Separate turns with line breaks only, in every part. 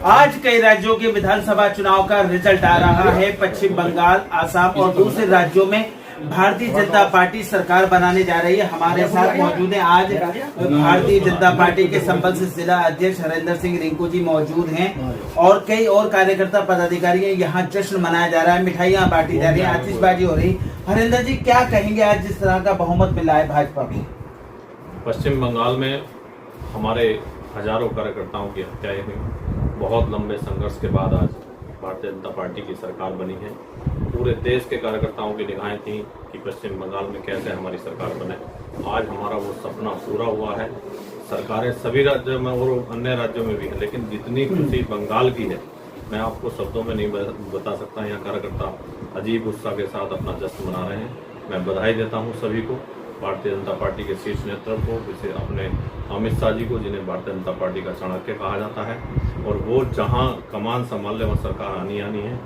आज कई राज्यों के विधानसभा चुनाव का रिजल्ट आ रहा है। पश्चिम बंगाल, आसाम और दूसरे राज्यों में भारतीय जनता पार्टी सरकार बनाने जा रही है। हमारे साथ मौजूद हैं आज भारतीय जनता पार्टी के संबल से जिला अध्यक्ष हरेंद्र सिंह रिंकू जी मौजूद हैं और कई और कार्यकर्ता पदाधिकारी हैं। यहाँ जश्न मनाया जा रहा है, मिठाइयाँ बांटी जा रही है, आतिशबाजी हो रही। हरेंद्र जी, क्या कहेंगे आज जिस तरह का बहुमत मिला है भाजपा को?
पश्चिम बंगाल में हमारे हजारों कार्यकर्ताओं की हत्याएं हुई। बहुत लंबे संघर्ष के बाद आज भारतीय जनता पार्टी की सरकार बनी है। पूरे देश के कार्यकर्ताओं की निगाहें थी कि पश्चिम बंगाल में कैसे हमारी सरकार बने। आज हमारा वो सपना पूरा हुआ है। सरकारें सभी राज्यों में और अन्य राज्यों में भी है, लेकिन जितनी खुशी बंगाल की है मैं आपको शब्दों में नहीं बता सकता। यहाँ कार्यकर्ता अजीब उत्साह के साथ अपना जश्न मना रहे हैं। मैं बधाई देता हूँ सभी को, भारतीय जनता पार्टी के शीर्ष नेतृत्व को, जिसे अपने अमित शाह जी को, जिन्हें भारतीय जनता पार्टी का चाणक्य कहा जाता है, और वो जहां कमान संभालने में सरकार आनी है।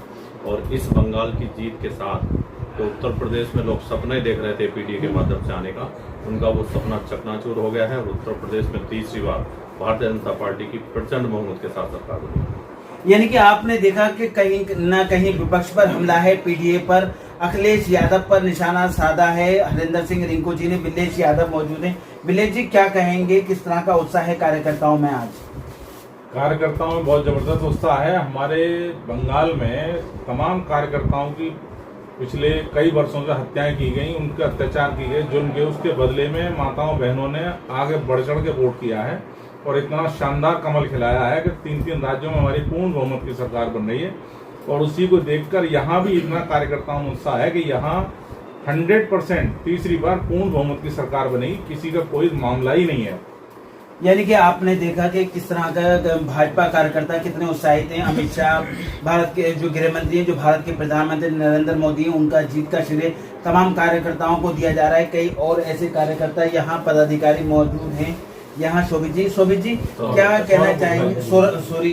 और इस बंगाल की जीत के साथ तो उत्तर प्रदेश में लोग सपने देख रहे थे पीडीए के माध्यम से आने का, उनका वो सपना चकनाचूर हो गया है और उत्तर प्रदेश में तीसरी बार भारतीय जनता पार्टी की प्रचंड बहुमत के साथ सरकार बनी।
यानी कि आपने देखा कि कहीं न कहीं विपक्ष पर हमला है, पीडीए पर, अखिलेश यादव पर निशाना साधा है। हरेंद्र सिंह रिंकू जी ने, बिल्लेश यादव मौजूद हैं। बिल्लेश जी, क्या कहेंगे, किस तरह का उत्साह है कार्यकर्ताओं में आज?
कार्यकर्ताओं में बहुत जबरदस्त उत्साह है। हमारे बंगाल में तमाम कार्यकर्ताओं की पिछले कई वर्षों से हत्याएं की गई, उनके अत्याचार की गए, जुल्म के, उसके बदले में माताओं बहनों ने आगे बढ़ चढ़ के वोट किया है और इतना शानदार कमल खिलाया है कि 3 राज्यों में हमारी पूर्ण बहुमत की सरकार बन रही है। और उसी को देखकर यहाँ भी इतना कार्यकर्ताओं में उत्साह है कि यहाँ 100% तीसरी बार पूर्ण बहुमत की सरकार बनेगी, किसी का कोई मामला ही नहीं है।
यानी कि आपने देखा कि किस तरह का भाजपा कार्यकर्ता कितने उत्साहित हैं। अमित शाह, भारत के जो गृह मंत्री हैं, जो भारत के प्रधानमंत्री नरेंद्र मोदी हैं, उनका जीत का श्रेय तमाम कार्यकर्ताओं को दिया जा रहा है। कई और ऐसे कार्यकर्ता यहाँ पदाधिकारी मौजूद हैं। यहाँ शोभित जी क्या कहना चाहेंगे?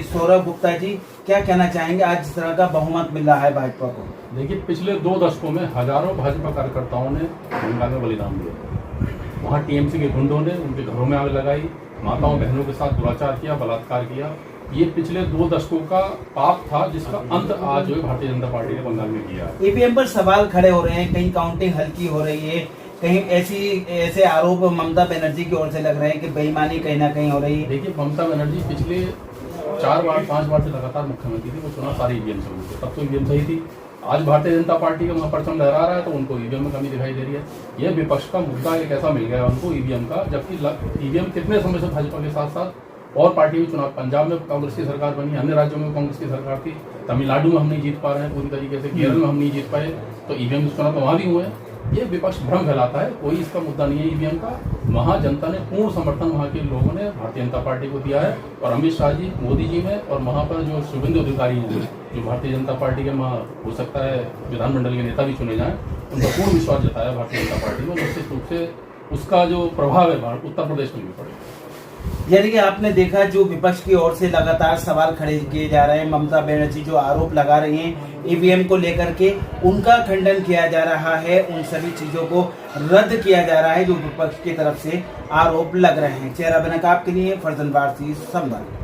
सौरभ गुप्ता जी, क्या कहना चाहेंगे आज जिस तरह का बहुमत मिल रहा है भाजपा को?
देखिए, पिछले 2 दशकों में हजारों भाजपा कार्यकर्ताओं ने बंगाल में बलिदान दिया। वहाँ टीएमसी के गुंडों ने उनके घरों में आग लगाई, माताओं बहनों के साथ दुराचार किया, बलात्कार किया। ये पिछले 2 दशकों का पाप था, जिसका अंत आज जो है भारतीय जनता पार्टी ने बंगाल में किया है।
ईवीएम पर सवाल खड़े हो रहे हैं, कहीं काउंटिंग हल्की हो रही है, कहीं ऐसे आरोप ममता बनर्जी की ओर से लग रहे हैं कि बेईमानी कहीं ना कहीं हो रही है।
देखिए, ममता बनर्जी पिछले 4-5 बार से लगातार मुख्यमंत्री थी, वो चुनाव सारे ईवीएम से हुए थे, तब तो ईवीएम सही थी। आज भारतीय जनता पार्टी का वहाँ परचम लहरा रहा है तो उनको ईवीएम में कमी दिखाई दे रही है। यह विपक्ष का मुद्दा एक ऐसा मिल गया है उनको ईवीएम का, जबकि ईवीएम कितने समय से भाजपा के साथ साथ और पार्टी भी चुनाव, पंजाब में कांग्रेस की सरकार बनी, अन्य राज्यों में कांग्रेस की सरकार थी, तमिलनाडु में हम नहीं जीत पा रहे हैं पूरी तरीके से, केरल में हम नहीं जीत पाए, तो ईवीएम चुनाव तो वहाँ भी हुए हैं। ये विपक्ष भ्रम फैलाता है, कोई इसका मुद्दा नहीं है ईवीएम का। वहाँ जनता ने पूर्ण समर्थन वहाँ के लोगों ने भारतीय जनता पार्टी को दिया है और अमित शाह जी, मोदी जी में, और वहाँ पर जो शुभेंदु अधिकारी हैं जो भारतीय जनता पार्टी के हो सकता है विधानमंडल के नेता भी चुने जाएं, उनका पूर्ण विश्वास जताया भारतीय जनता पार्टी में। निश्चित रूप से उसका जो प्रभाव है उत्तर प्रदेश में भी पड़ेगा।
यानी कि आपने देखा जो विपक्ष की ओर से लगातार सवाल खड़े किए जा रहे हैं, ममता बनर्जी जो आरोप लगा रही हैं ईवीएम को लेकर के, उनका खंडन किया जा रहा है, उन सभी चीजों को रद्द किया जा रहा है जो विपक्ष की तरफ से आरोप लग रहे हैं। चेहरा बनकाब के लिए फर्जन वारसी, संवाद।